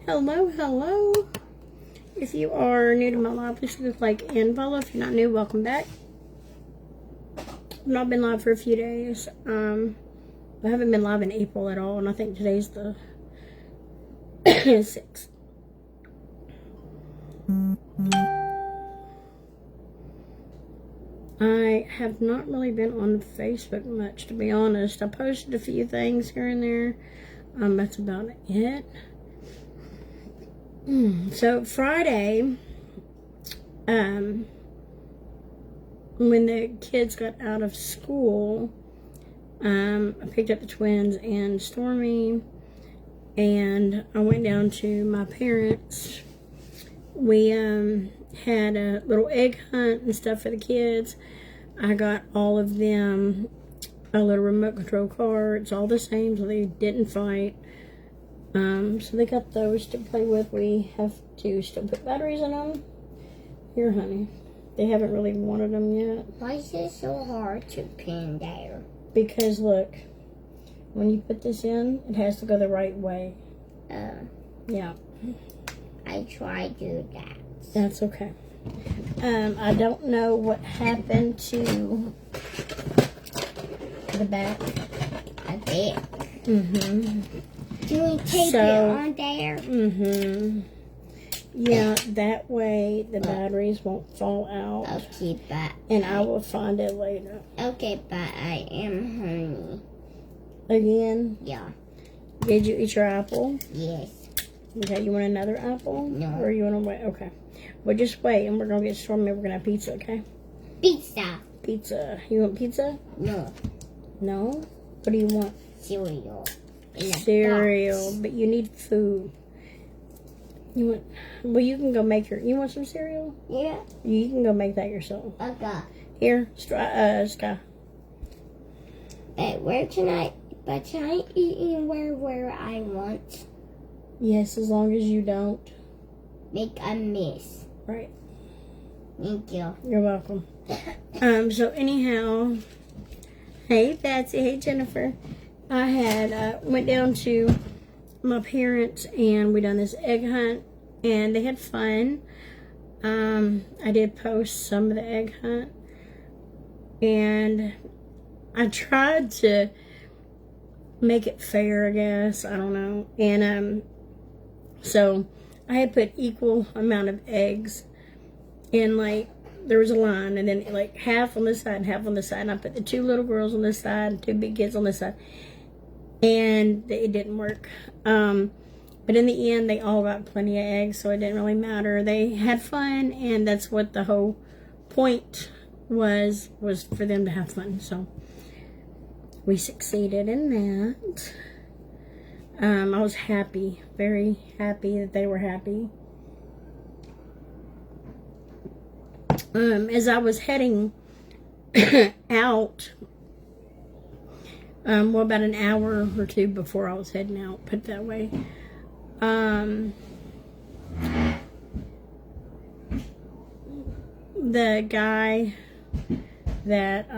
Hello, hello. If you are new to my live, please click like and follow. If you're not new, welcome back. I've not been live for a few days. I haven't been live in April at all, and I think today's the 6th. I have not really been on Facebook much, to be honest. I posted a few things here and there. That's about it. So Friday, when the kids got out of school, I picked up the twins and Stormy, and I went down to my parents'. We had a little egg hunt and stuff for the kids. I got all of them a little remote control car. It's all the same, so they didn't fight. So they got those to play with. We have to still put batteries in them. Here, honey. They haven't really wanted them yet. Why is it so hard to pin there? Because, look, when you put this in, it has to go the right way. Yeah. I tried to do that. That's okay. I don't know what happened to the back. A bit. Mm-hmm. Do we tape it on there? Mm-hmm. Yeah, that way the batteries won't fall out. Okay, but... And I will find it later. Okay, but I am hungry. Again? Yeah. Did you eat your apple? Yes. Okay, you want another apple? No. Or you want to wait? Okay. Well, just wait, and we're going to get Stormy. We're going to have pizza, okay? Pizza. Pizza. You want pizza? No. No? What do you want? Cereal. Cereal. But you need food. You want... Well, you can go make your... You want some cereal? Yeah. You can go make that yourself. Okay. Here, Sky. Where can I... But can I eat where I want? Yes, as long as you don't Make a mess. Right. Thank you. You're welcome. So anyhow, hey Betsy, hey Jennifer. I had went down to my parents and we done this egg hunt and they had fun. I did post some of the egg hunt and I tried to make it fair, I guess. I don't know. And so I had put equal amount of eggs in, like, there was a line, and then like half on this side and half on this side. And I put the 2 little girls on this side and 2 big kids on this side, and it didn't work. But in the end, they all got plenty of eggs, so it didn't really matter. They had fun, and that's what the whole point was for them to have fun. So we succeeded in that. I was happy, very happy that they were happy. As I was heading out, well, about an hour or 2 before I was heading out, put it that way, the guy that,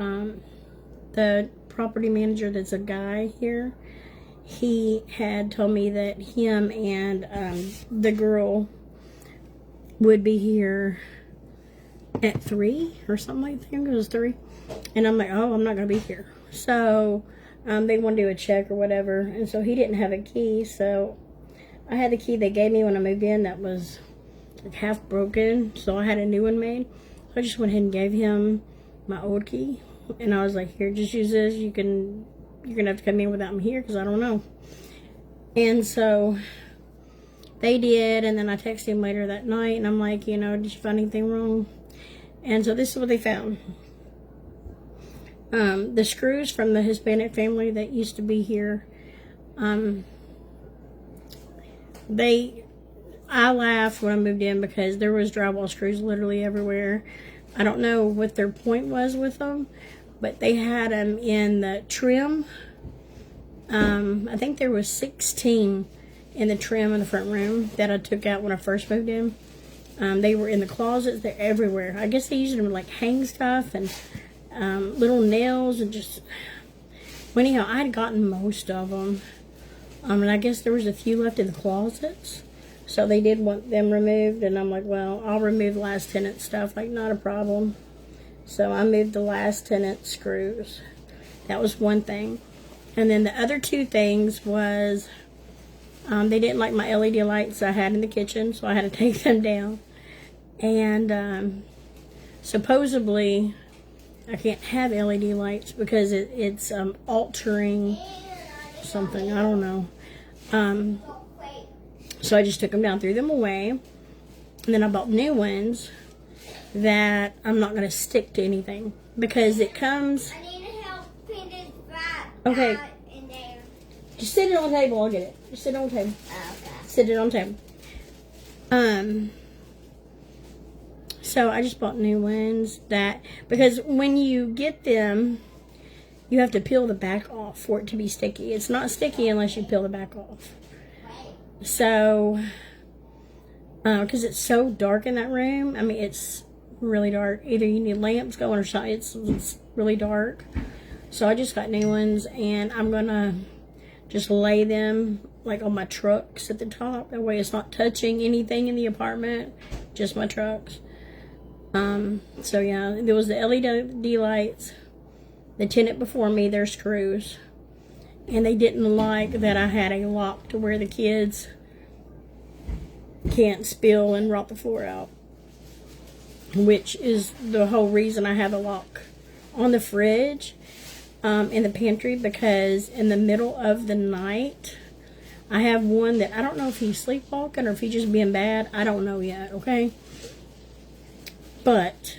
the property manager that's a guy here, he had told me that him and the girl would be here at 3 or something like that. I think it was 3. And I'm like, oh, I'm not going to be here. So they want to do a check or whatever. And so he didn't have a key. So I had the key they gave me when I moved in that was like half broken. So I had a new one made. So I just went ahead and gave him my old key. And I was like, here, just use this. You're going to have to come in without me here because I don't know. And so they did. And then I texted him later that night. And I'm like, you know, did you find anything wrong? And so this is what they found. The screws from the Hispanic family that used to be here. I laughed when I moved in because there was drywall screws literally everywhere. I don't know what their point was with them, but they had them in the trim. I think there was 16 in the trim in the front room that I took out when I first moved in. They were in the closets. They're everywhere. I guess they used them to like hang stuff and little nails and just... Well, anyhow, I had gotten most of them. And I guess there was a few left in the closets. So they did want them removed, and I'm like, well, I'll remove the last tenant stuff, like, not a problem. So I moved the last tenant screws. That was one thing. And then the other two things was, they didn't like my LED lights I had in the kitchen, so I had to take them down. And supposedly, I can't have LED lights because it's altering something. I don't know. So I just took them down, threw them away. And then I bought new ones that I'm not going to stick to anything. Because it comes... I need help pin this back Okay. in there. Just sit it on the table, I'll get it. Just sit it on the table. Okay. Sit it on the table. So I just bought new ones that... Because when you get them, you have to peel the back off for it to be sticky. It's not sticky unless you peel the back off. So, because it's so dark in that room, I mean, it's really dark. Either you need lamps going or something. It's really dark. So I just got new ones, and I'm going to just lay them, like, on my trucks at the top. That way it's not touching anything in the apartment, just my trucks. So, yeah, there was the LED lights. The tenant before me, their screws. And they didn't like that I had a lock to where the kids can't spill and rot the floor out. Which is the whole reason I have a lock on the fridge in the pantry. Because in the middle of the night, I have one that I don't know if he's sleepwalking or if he's just being bad. I don't know yet, okay? But...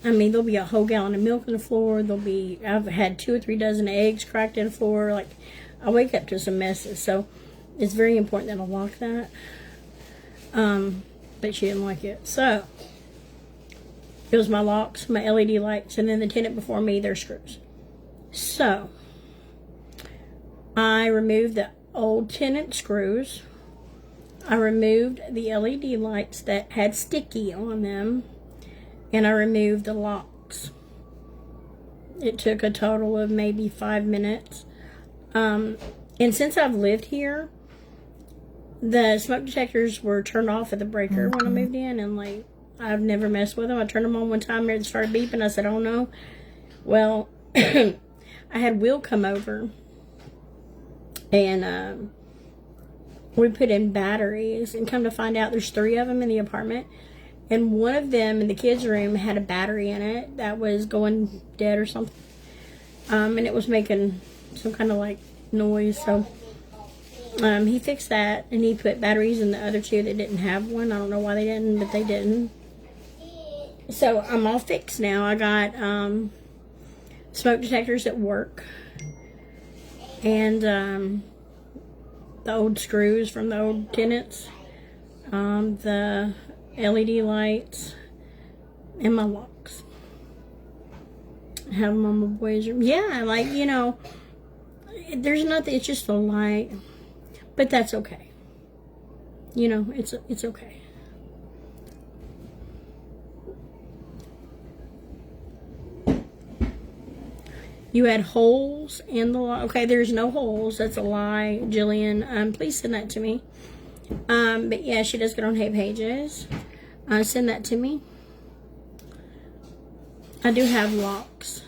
I mean, there'll be a whole gallon of milk on the floor. I've had 2 or 3 dozen eggs cracked in the floor. Like, I wake up to some messes. So, it's very important that I lock that. But she didn't like it. So, it was my locks, my LED lights, and then the tenant before me, their screws. So, I removed the old tenant screws. I removed the LED lights that had sticky on them. And I removed the locks. It took a total of maybe 5 minutes. And since I've lived here, the smoke detectors were turned off at the breaker when I moved in. And, like, I've never messed with them. I turned them on one time and it started beeping. I said, oh, no. Well, I had Will come over. And we put in batteries. And come to find out there's 3 of them in the apartment. And one of them in the kids' room had a battery in it that was going dead or something. And it was making some kind of like noise. So he fixed that and he put batteries in the other 2 that didn't have one. I don't know why they didn't, but they didn't. So I'm all fixed now. I got smoke detectors at work. And the old screws from the old tenants. The LED lights, and my locks. I have them on my boys' room. Yeah, like, you know, there's nothing, it's just a light. But that's okay. You know, it's okay. You had holes in the lock. Okay, there's no holes. That's a lie, Jillian. Please send that to me. But yeah, she does get on hate pages. Send that to me. I do have locks.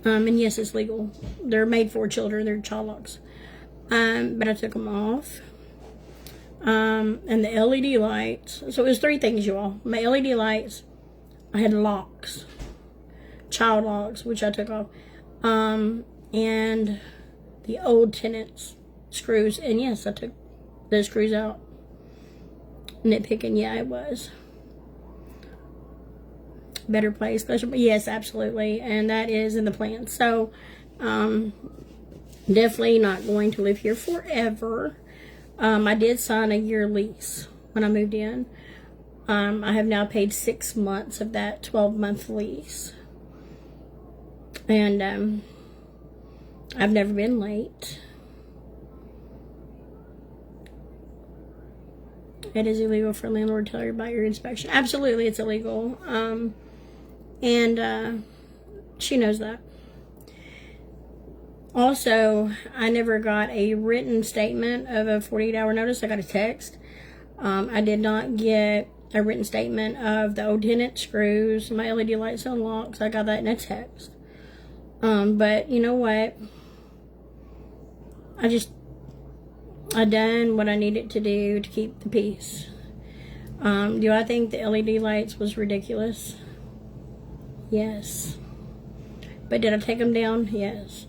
And yes, it's legal. They're made for children. They're child locks. But I took them off. And the LED lights. So it was 3 things, you all. My LED lights. I had locks. Child locks, which I took off. And the old tenants screws. And yes, I took those screws out. Nitpicking, yeah, it was. Better place. Yes, absolutely. And that is in the plan. So, definitely not going to live here forever. I did sign a year lease when I moved in. I have now paid 6 months of that 12-month lease. And I've never been late. It is illegal for a landlord to tell you about your inspection. Absolutely, it's illegal. And she knows that. Also, I never got a written statement of a 48-hour notice. I got a text. I did not get a written statement of the old tenant screws, my LED lights unlocked. I got that in a text. But you know what? I done what I needed to do to keep the peace. Do I think the LED lights was ridiculous? Yes. But did I take them down? Yes.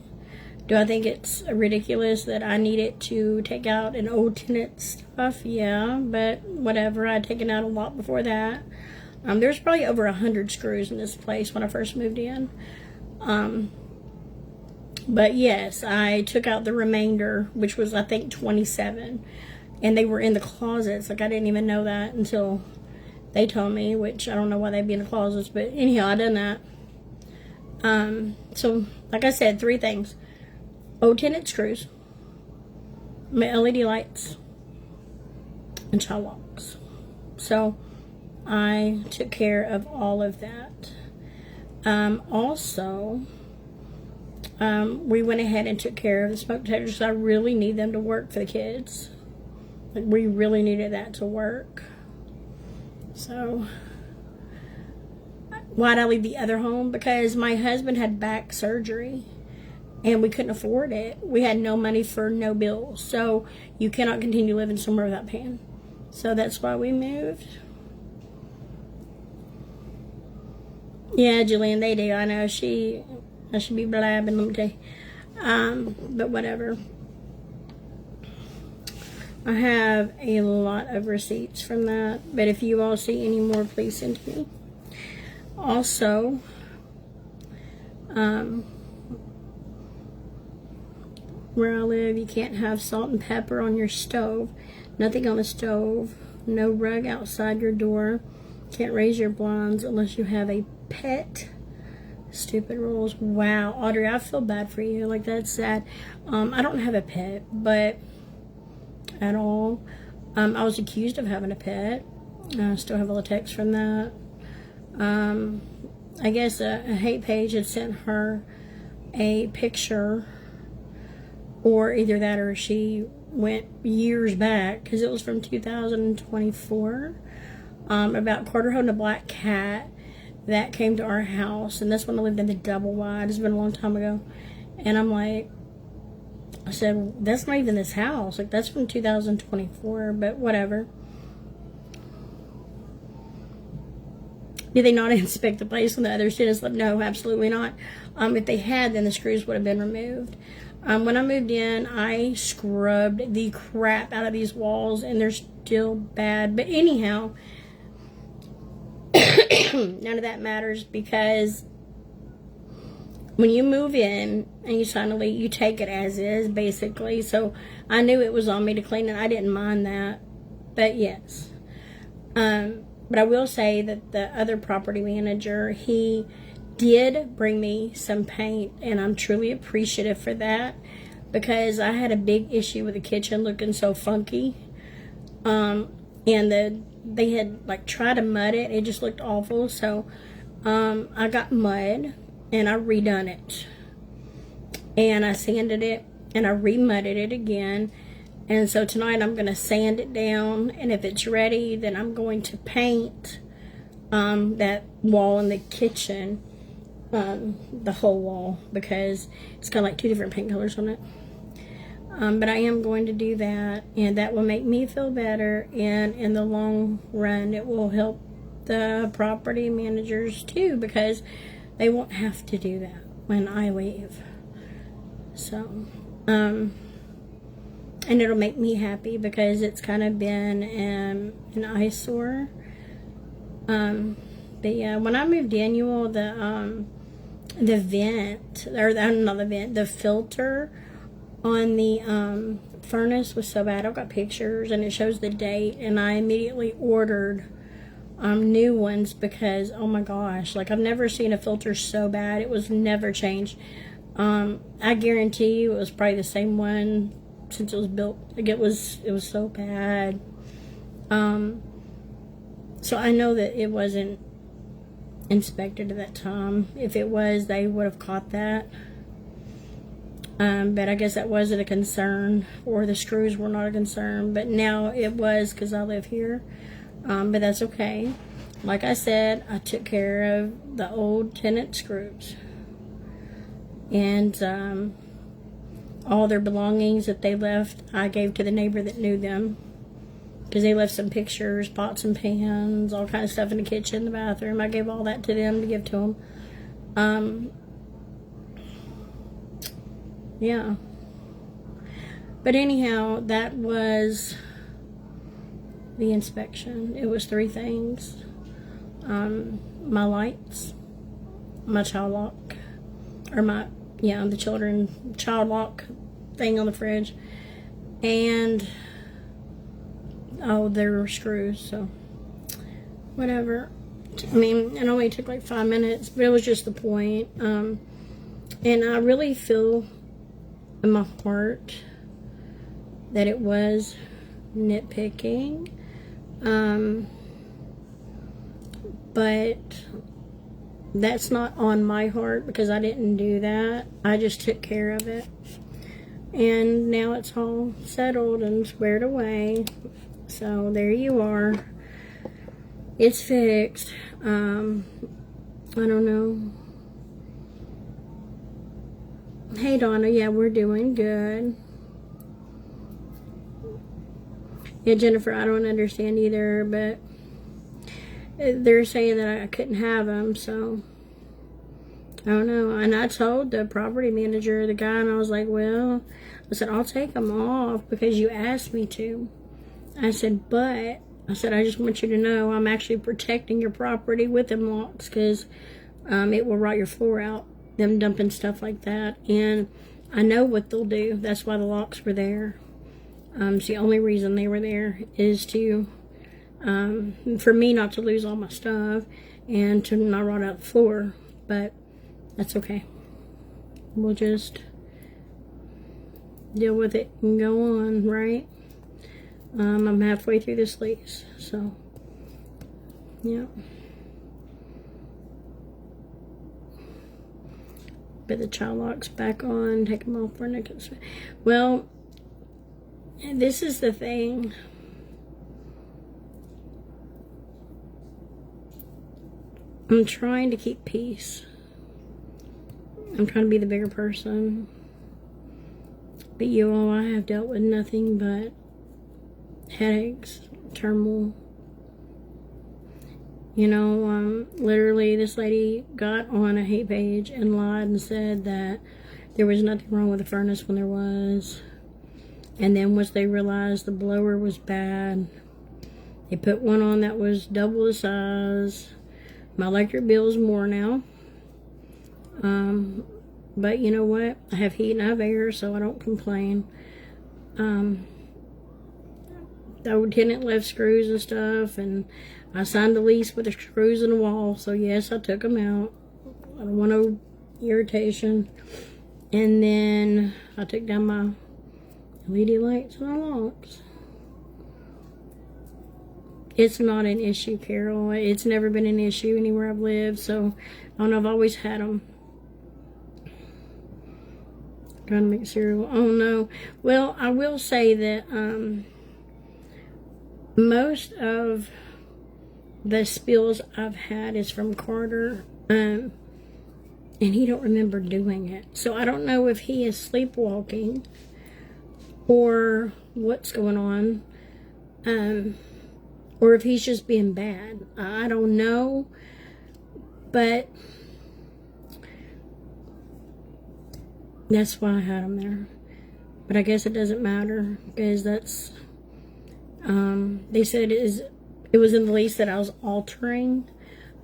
Do I think it's ridiculous that I needed to take out an old tenant stuff? Yeah, but whatever. I'd taken out a lot before that. There's probably over 100 screws in this place when I first moved in. But yes, I took out the remainder, which was, I think, 27. And they were in the closets. Like, I didn't even know that until they told me, which I don't know why they'd be in the closets. But anyhow, I done that. So, like I said, 3 things. Old tenant screws, my LED lights, and child locks. So I took care of all of that. Also, we went ahead and took care of the smoke detectors. I really need them to work for the kids. Like, we really needed that to work. So why'd I leave the other home? Because my husband had back surgery. And we couldn't afford it. We had no money for no bills. So you cannot continue living somewhere without paying. So that's why we moved. Yeah, Julian, they do. I know I should be blabbing, let me tell you. But whatever. I have a lot of receipts from that. But if you all see any more, please send to me. Also, where I live, you can't have salt and pepper on your stove. Nothing on the stove. No rug outside your door. Can't raise your blinds unless you have a pet. Stupid rules. Wow, Audrey, I feel bad for you. Like, that's sad. I don't have a pet, but at all. I was accused of having a pet. I still have all the texts from that. I guess a hate page had sent her a picture, or either that or she went years back, because it was from 2024, about Carter holding a black cat that came to our house, and that's when I lived in the double wide. It's been a long time ago. And I'm like, I said, that's not even this house. Like, that's from 2024, but whatever. Did they not inspect the place when the other students left? No, absolutely not. If they had, then the screws would have been removed. When I moved in, I scrubbed the crap out of these walls, and they're still bad. But anyhow, none of that matters, because when you move in and you sign a lease, you take it as is, basically. So I knew it was on me to clean it. I didn't mind that. But yes. But I will say that the other property manager, he did bring me some paint, and I'm truly appreciative for that, because I had a big issue with the kitchen looking so funky. And they had like tried to mud it. It just looked awful. So I got mud and I redone it, and I sanded it and I remudded it again. And so tonight I'm going to sand it down, and if it's ready, then I'm going to paint that wall in the kitchen, the whole wall, because it's got like 2 different paint colors on it. But I am going to do that, and that will make me feel better, and in the long run it will help the property managers too, because they won't have to do that when I leave. So and it'll make me happy, because it's kind of been an eyesore. But yeah, when I moved in, you all, the vent, or not the vent, the filter on the furnace was so bad. I've got pictures, and it shows the date, and I immediately ordered new ones, because oh my gosh, like, I've never seen a filter so bad. It was never changed. I guarantee you it was probably the same one since it was built. Like, it was so bad. So I know that it wasn't inspected at that time. If it was, they would have caught that. But I guess that wasn't a concern, or the screws were not a concern, but now it was because I live here. But that's okay. Like I said, I took care of the old tenant screws. And all their belongings that they left, I gave to the neighbor that knew them. Because they left some pictures, pots and pans, all kind of stuff in the kitchen, the bathroom. I gave all that to them to give to them. Yeah. But anyhow, that was the inspection. It was 3 things. My lights, my child lock, or the child lock thing on the fridge, and there were screws, so whatever. I mean, it only took like 5 minutes, but it was just the point. And I really feel in my heart that it was nitpicking, but that's not on my heart because I didn't do that. I just took care of it, and now it's all settled and squared away. So there you are. It's fixed. I don't know. Hey Donna, yeah, we're doing good. Yeah, Jennifer, I don't understand either, but they're saying that I couldn't have them, so I don't know. And I told the property manager, the guy, and I was like, well, I said, I'll take them off because you asked me to. I said, but I just want you to know I'm actually protecting your property with them locks because it will rot your floor out, them dumping stuff like that. And I know what they'll do. That's why the locks were there. It's the only reason they were there is to, for me not to lose all my stuff and to not rot out the floor. But that's okay. We'll just deal with it and go on, right? I'm halfway through this lease, so yeah. But the child lock's back on. Take them off for next. Well, this is the thing. I'm trying to keep peace. I'm trying to be the bigger person. But you all, I have dealt with nothing but headaches, turmoil. You know, literally this lady got on a hate page and lied and said that there was nothing wrong with the furnace when there was. And then once they realized the blower was bad, they put one on that was double the size. My electric bill is more now. But you know what? I have heat and I have air, so I don't complain. The tenant left screws and stuff, and I signed the lease with the screws in the wall, so yes, I took them out. I don't want no irritation. And then I took down my LED lights and my locks. It's not an issue, Carol. It's never been an issue anywhere I've lived, so I don't know, I've always had them. Trying to make cereal. Oh no. Well, I will say that most of the spills I've had is from Carter, and he don't remember doing it. So I don't know if he is sleepwalking or what's going on, or if he's just being bad. I don't know, but that's why I had him there. But I guess it doesn't matter because that's, they said it was in the lease that I was altering,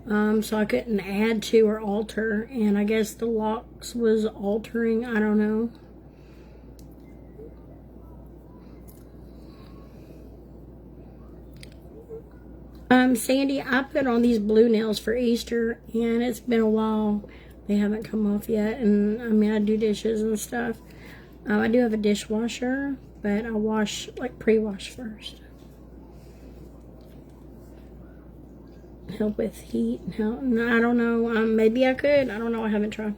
so I couldn't add to or alter, and I guess the locks was altering. I don't know. Sandy, I put on these blue nails for Easter, and it's been a while. They haven't come off yet, and I mean, I do dishes and stuff. I do have a dishwasher, but I wash, like, pre-wash first. Help with heat. Help. I don't know. Maybe I could. I don't know. I haven't tried.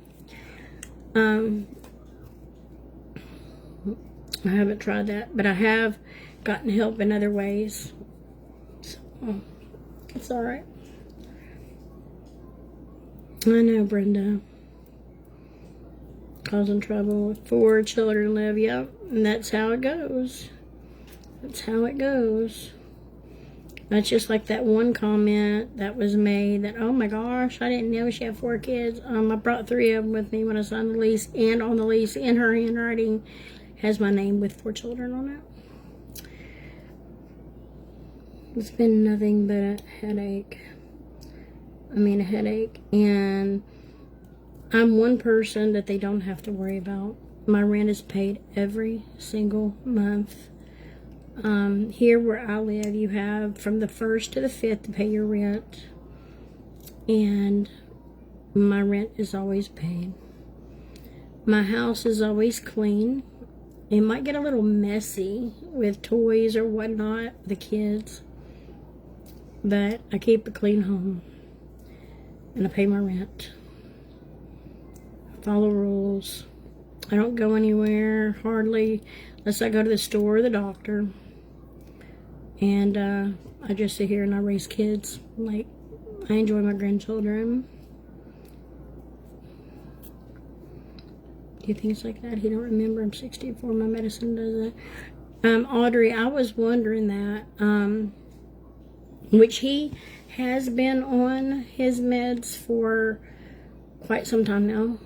I haven't tried that, but I have gotten help in other ways. So, it's all right. I know, Brenda. Causing trouble with 4 children live, yep. And that's how it goes. That's how it goes. That's just like that one comment that was made that, oh my gosh, I didn't know she had 4 kids. I brought 3 of them with me when I signed the lease, and on the lease, in her handwriting, has my name with 4 children on it. It's been nothing but a headache. A headache. And I'm one person that they don't have to worry about. My rent is paid every single month. Here where I live, you have from the 1st to the 5th to pay your rent. And my rent is always paid. My house is always clean. It might get a little messy with toys or whatnot, the kids. But I keep a clean home. And I pay my rent. I follow rules. I don't go anywhere, hardly, unless I go to the store or the doctor. And I just sit here and I raise kids. Like, I enjoy my grandchildren. Do things like that. He don't remember I'm 64. My medicine does that. Audrey, I was wondering that. Which he has been on his meds for quite some time now.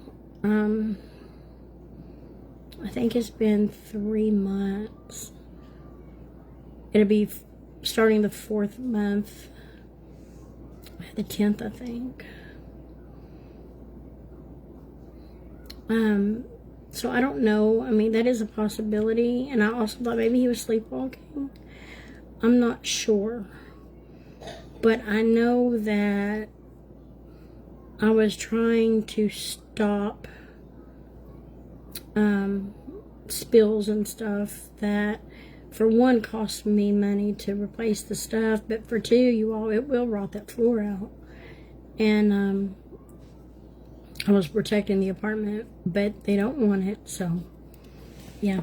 I think it's been 3 months. It'll be starting the 4th month. The 10th, I think. So I don't know. That is a possibility. And I also thought maybe he was sleepwalking. I'm not sure. But I know that I was trying to stop spills and stuff that, for one, cost me money to replace the stuff, but for 2, it will rot that floor out. And I was protecting the apartment, but they don't want it, so yeah.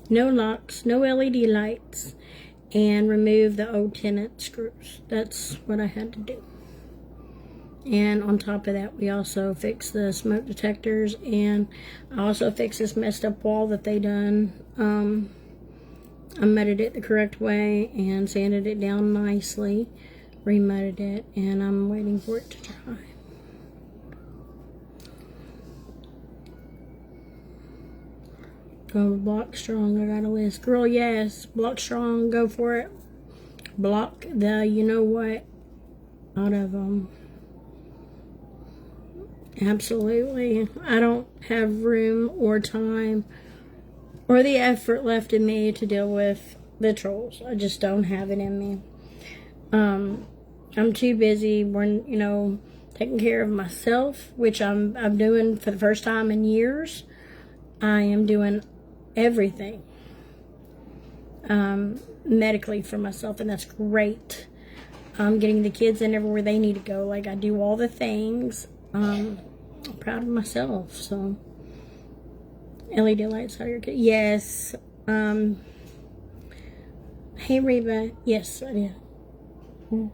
No locks, no LED lights, and remove the old tenant screws. That's what I had to do. And on top of that, we also fixed the smoke detectors, and I also fixed this messed up wall that they done. I mudded it the correct way and sanded it down nicely, remudded it, and I'm waiting for it to dry. Go block strong. I got a list. Girl, yes. Block strong. Go for it. Block the you know what out of them. Absolutely. I don't have room or time or the effort left in me to deal with the trolls. I just don't have it in me. I'm too busy when, taking care of myself, which I'm doing for the first time in years. I am doing everything medically for myself, and that's great. I'm getting the kids in everywhere they need to go. Like, I do all the things. I'm proud of myself. So LED lights out of your kid. Yes. Hey Reba. Yes, I did. And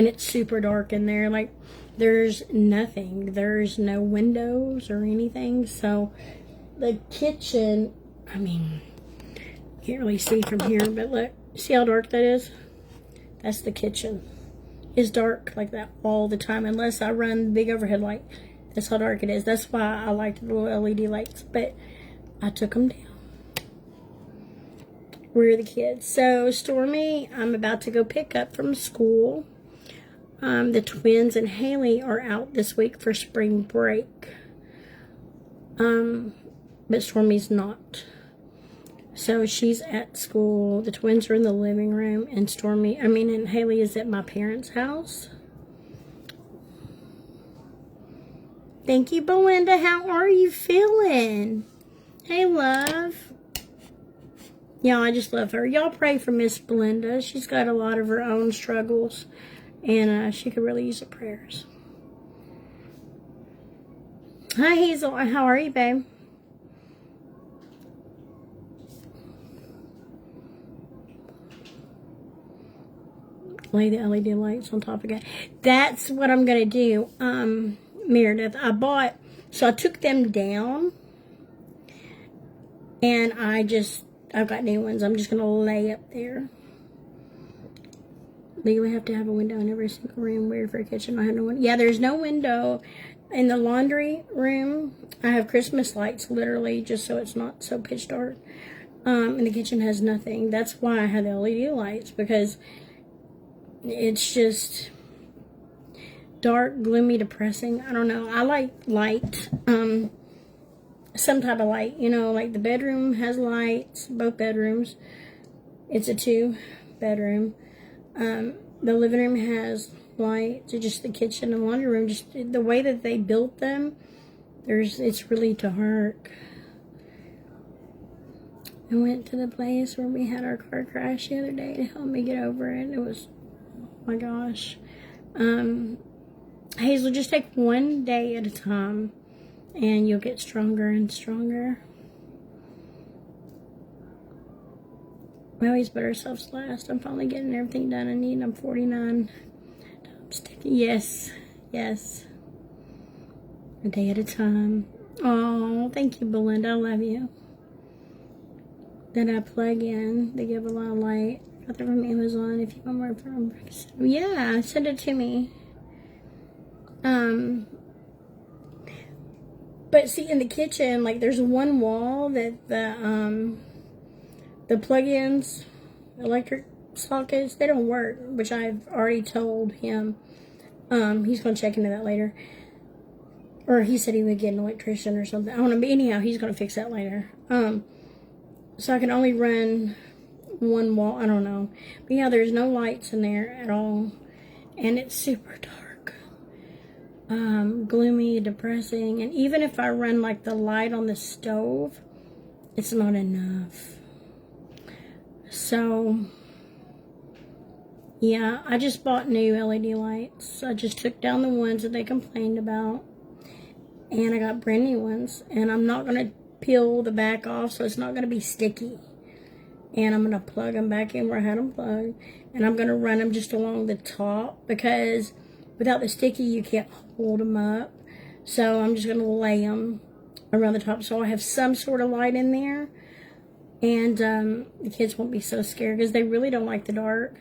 it's super dark in there. Like, there's nothing. There's no windows or anything. So the kitchen, can't really see from here, but look, see how dark that is? That's the kitchen. It's dark like that all the time, unless I run the big overhead light. That's how dark it is. That's why I like the little LED lights, but I took them down. Where are the kids? So Stormy, I'm about to go pick up from school. The twins and Haley are out this week for spring break. But Stormy's not. So she's at school. The twins are in the living room, and and Haley is at my parents' house. Thank you, Belinda. How are you feeling? Hey, love. Yeah, I just love her. Y'all pray for Miss Belinda. She's got a lot of her own struggles, and she could really use the prayers. Hi, Hazel. How are you, babe? lay the LED lights on top again. That's what I'm going to do. Meredith, so I took them down, and I've got new ones. I'm just going to lay up there. Legally have to have a window in every single room. Weird for a kitchen. I have no one. Yeah, there's no window in the laundry room. I have Christmas lights, literally, just so it's not so pitch dark. And the kitchen has nothing. That's why I have the LED lights, because it's just dark, gloomy, depressing. I don't know. I like light. Some type of light. You know, like the bedroom has lights. Both bedrooms. It's a 2-bedroom. The living room has lights. Just the kitchen and laundry room. Just the way that they built them. It's really dark. I went to the place where we had our car crash the other day to help me get over it. It was, oh my gosh. Hazel, just take one day at a time, and you'll get stronger and stronger. We always put ourselves last. I'm finally getting everything done I need. I'm 49. I'm sticking. Yes. A day at a time. Oh, thank you, Belinda. I love you. Then I plug in. They give a lot of light. Got them from Amazon. If you want more from, yeah, send it to me. But see, in the kitchen, like, there's one wall that the plug-ins, electric sockets, they don't work, which I've already told him. He's going to check into that later. Or he said he would get an electrician or something. I don't know, but anyhow, he's going to fix that later. So I can only run one wall. I don't know. But yeah, there's no lights in there at all. And it's super dark. Gloomy, depressing. And even if I run like the light on the stove, it's not enough. So, yeah, I just bought new LED lights. I just took down the ones that they complained about. And I got brand new ones. And I'm not going to peel the back off, so it's not going to be sticky. And I'm going to plug them back in where I had them plugged. And I'm going to run them just along the top, because without the sticky, you can't hold them up. So I'm just going to lay them around the top, so I have some sort of light in there. And the kids won't be so scared, because they really don't like the dark.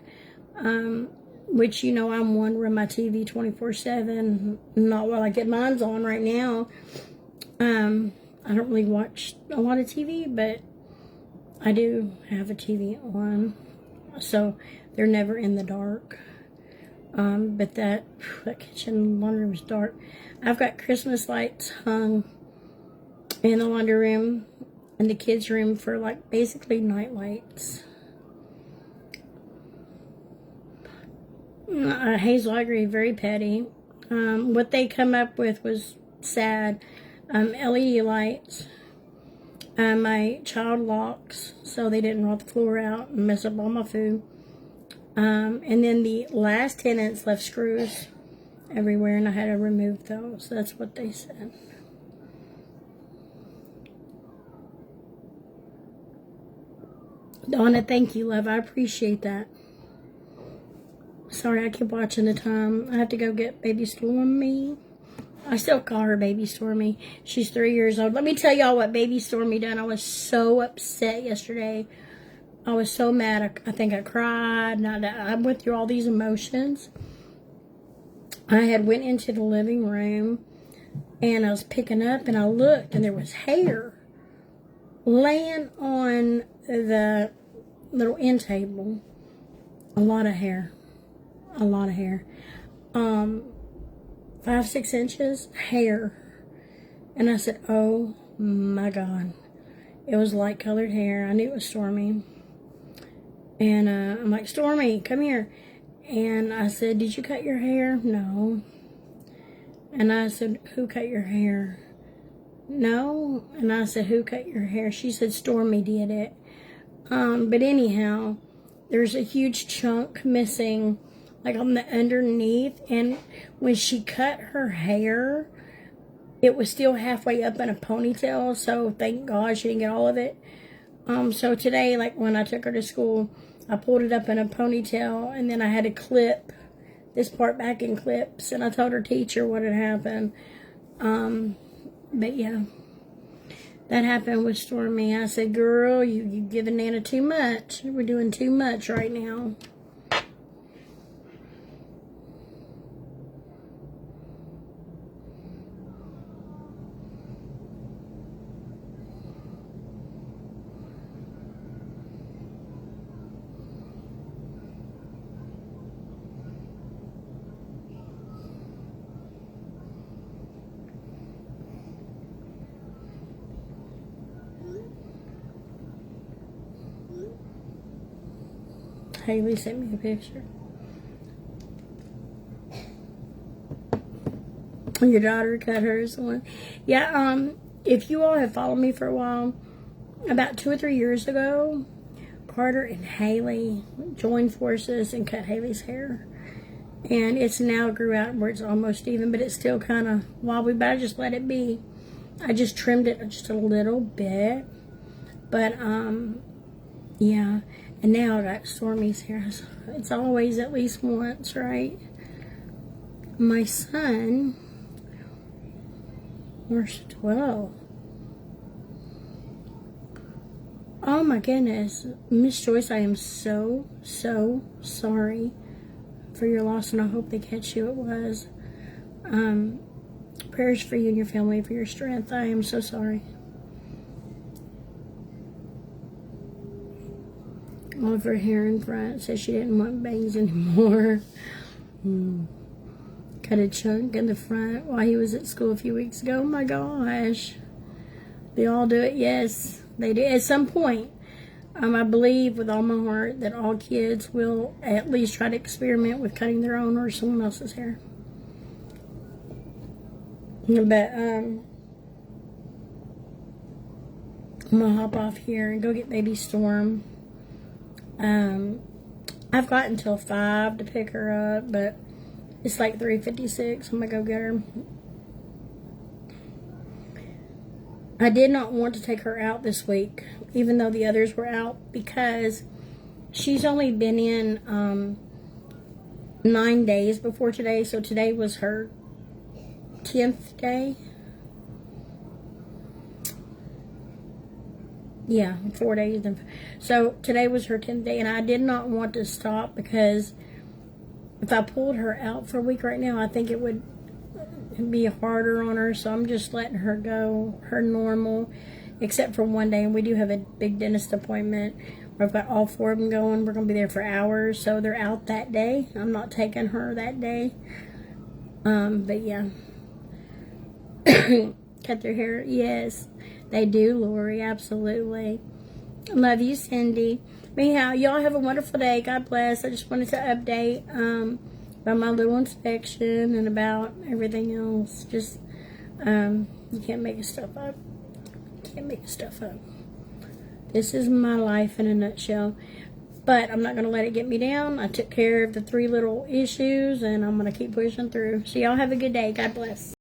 Which, you know, I'm one run my TV 24/7. Not while I get mine's on right now. I don't really watch a lot of TV, but I do have a TV on, so they're never in the dark. But that kitchen laundry room is dark. I've got Christmas lights hung in the laundry room and the kids' room for, like, basically night lights. Hazel, I agree, very petty. What they come up with was sad. LED lights. My child locks, so they didn't rot the floor out and mess up all my food. And then the last tenants left screws everywhere, and I had to remove those. That's what they said. Donna, thank you, love. I appreciate that. Sorry, I keep watching the time. I have to go get baby Stormy. I still call her baby Stormy. She's 3 years old. Let me tell y'all what baby Stormy done. I was so upset yesterday. I was so mad. I think I cried. I went through all these emotions. I had went into the living room, and I was picking up, and I looked, and there was hair laying on the little end table. A lot of hair. 5-6 inches hair. And I said, oh my God. It was light colored hair. I knew it was Stormy. And I'm like, Stormy, come here. And I said, did you cut your hair? No. And I said, who cut your hair? No. And I said, who cut your hair? She said, Stormy did it. But anyhow, there's a huge chunk missing, like on the underneath. And when she cut her hair, it was still halfway up in a ponytail. So thank God she didn't get all of it. So today, like when I took her to school, I pulled it up in a ponytail, and then I had to clip this part back in clips, and I told her teacher what had happened. But yeah, that happened with Stormy. I said, girl, you giving Nana too much. We're doing too much right now. Haley sent me a picture. Your daughter cut hers one. Yeah, if you all have followed me for a while, about 2 or 3 years ago, Carter and Haley joined forces and cut Haley's hair. And it's now grew out where it's almost even, but it's still kind of wobbly, but I just let it be. I just trimmed it just a little bit. But, yeah. And now I got Stormy's hair. It's always at least once, right? My son, where's 12? Oh my goodness. Miss Joyce, I am so, so sorry for your loss, and I hope they catch you. It was. Prayers for you and your family, for your strength. I am so sorry. All of her hair in front says she didn't want bangs anymore. Cut a chunk in the front while he was at school a few weeks ago. Oh my gosh. They all do it. Yes, they do. At some point, I believe with all my heart that all kids will at least try to experiment with cutting their own or someone else's hair. But, I'm going to hop off here and go get baby Storm. I've got until 5 to pick her up, but it's like 3:56. I'm gonna go get her. I did not want to take her out this week, even though the others were out, because she's only been in 9 days before today, so today was her 10th day. Yeah, 4 days. So today was her 10th day, and I did not want to stop because if I pulled her out for a week right now, I think it would be harder on her. So I'm just letting her go, her normal, except for one day. And we do have a big dentist appointment where I've got all 4 of them going. We're going to be there for hours, so they're out that day. I'm not taking her that day. But yeah. Cut their hair. Yes. They do, Lori, absolutely. Love you, Cindy. Anyhow, y'all have a wonderful day. God bless. I just wanted to update about my little inspection and about everything else. Just, you can't make stuff up. You can't make stuff up. This is my life in a nutshell. But I'm not going to let it get me down. I took care of the 3 little issues, and I'm going to keep pushing through. So y'all have a good day. God bless.